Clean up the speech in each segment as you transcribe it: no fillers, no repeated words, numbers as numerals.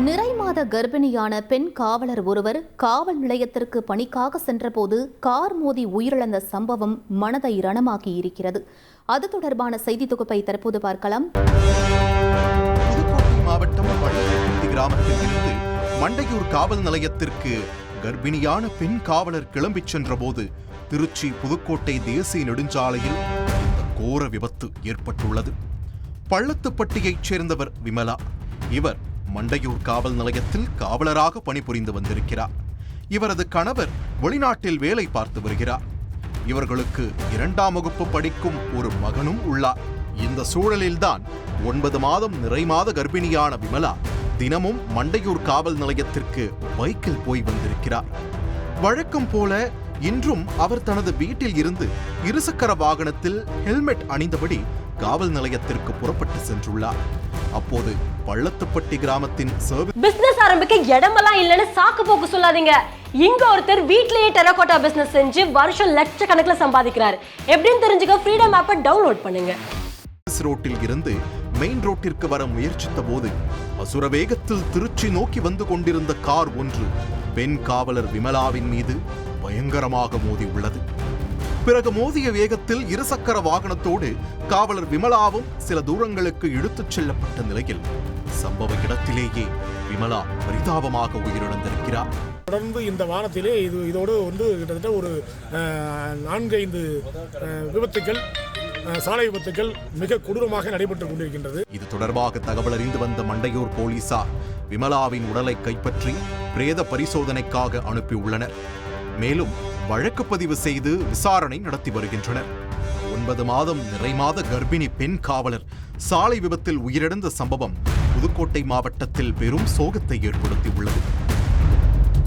நிறைமாத கர்ப்பிணியான பெண் காவலர் ஒருவர் காவல் நிலையத்திற்கு பணிக்காக சென்றபோது கார் மோதி உயிரிழந்த சம்பவம் மனதை ரணமாக்கி இருக்கிறது. அது தொடர்பான செய்தி தொகுப்பை தற்போது பார்க்கலாம். புதுக்கோட்டை மாவட்டம் பள்ளப்பட்டி கிராமத்தில் இருந்து மண்டையூர் காவல் நிலையத்திற்கு கர்ப்பிணியான பெண் காவலர் கிளம்பிச் சென்றபோது திருச்சி புதுக்கோட்டை தேசிய நெடுஞ்சாலையில் இந்த கோர விபத்து ஏற்பட்டுள்ளது. பள்ளத்துப்பட்டியைச் சேர்ந்தவர் விமலா. இவர் மண்டையூர் காவல் நிலையத்தில் காவலராக பணிபுரிந்து வந்திருக்கிறார். இவரது கணவர் வெளிநாட்டில் வேலை பார்த்து வருகிறார். இவர்களுக்கு 2ஆம் வகுப்பு படிக்கும் ஒரு மகனும் உள்ளார். இந்த சூழலில்தான் 9 மாதம் நிறைமாத கர்ப்பிணியான விமலா தினமும் மண்டையூர் காவல் நிலையத்திற்கு பைக்கில் போய் வந்திருக்கிறார். வழக்கம் போல இன்றும் அவர் தனது வீட்டில் இருந்து இருசக்கர வாகனத்தில் ஹெல்மெட் அணிந்தபடி காவல் நிலையத்திற்கு புறப்பட்டு சென்றுள்ளார். அப்போது பள்ளத்துப்பட்டி கிராமத்தின் பிசினஸ் ஆரம்பிக்க இடமெல்லாம் இல்லைன்னு சாக்கு போக்கு சொல்லாதீங்க. இங்க ஒருத்தர் வீட்லயே டெரகோட்டா பிசினஸ் செஞ்சு வருஷம் லட்சக்கணக்கில் சம்பாதிக்கிறார். எப்படின்னு தெரிஞ்சுக்க ஃப்ரீடம் ஆப்பை டவுன்லோட் பண்ணுங்க. ரோட்டில் இருந்து மெயின் ரோட்டிற்கு வர முயற்சித்த போது அசுர வேகத்தில் திருச்சி நோக்கி வந்து கொண்டிருந்த கார் ஒன்று பெண் காவலர் விமலாவின் மீது பயங்கரமாக மோதி உள்ளது. பிறகு மோதிய வேகத்தில் இருசக்கர வாகனத்தோடு காவலர் விமலாவும் சில தூரங்களுக்கு இழுத்துச் செல்லப்பட்ட நிலையில் சம்பவ இடத்திலேயே விமலா பரிதாபமாக உயிரிழந்திருக்கிறார். தொடர்ந்து இந்த வாரத்திலே இதோடு கிட்டத்தட்ட ஒரு 4-5 விபத்துக்கள், சாலை விபத்துக்கள் மிக கொடூரமாக நடைபெற்றுக் கொண்டிருக்கின்றது. இது தொடர்பாக தகவல் அறிந்து வந்த மண்டையூர் போலீசார் விமலாவின் உடலை கைப்பற்றி பிரேத பரிசோதனைக்காக அனுப்பியுள்ளனர். மேலும் வழக்கு பதிவு செய்து விசாரணை நடத்தி வருகின்றனர். 9 மாதம் நிறைமாத கர்ப்பிணி பெண் காவலர் சாலை விபத்தில் உயிரிழந்த சம்பவம் புதுக்கோட்டை மாவட்டத்தில் பெரும் சோகத்தை ஏற்படுத்தியுள்ளது.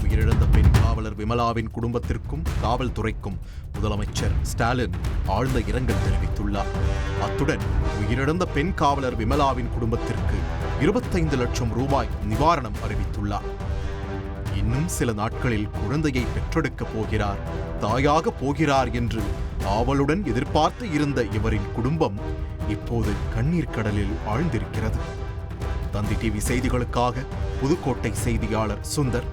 உயிரிழந்த பெண் காவலர் விமலாவின் குடும்பத்திற்கும் காவல்துறைக்கும் முதலமைச்சர் ஸ்டாலின் ஆழ்ந்த இரங்கல் தெரிவித்துள்ளார். அத்துடன் உயிரிழந்த பெண் காவலர் விமலாவின் குடும்பத்திற்கு 25 லட்சம் ரூபாய் நிவாரணம் அறிவித்துள்ளார். இன்னும் சில நாட்களில் குழந்தையை பெற்றெடுக்கப் போகிறார், தாயாக போகிறார் என்று ஆவலுடன் எதிர்பார்த்து இருந்த இவரின் குடும்பம் இப்போது கண்ணீர் கடலில் ஆழ்ந்திருக்கிறது. தந்தி டிவி செய்திகளுக்காக புதுக்கோட்டை செய்தியாளர் சுந்தர்.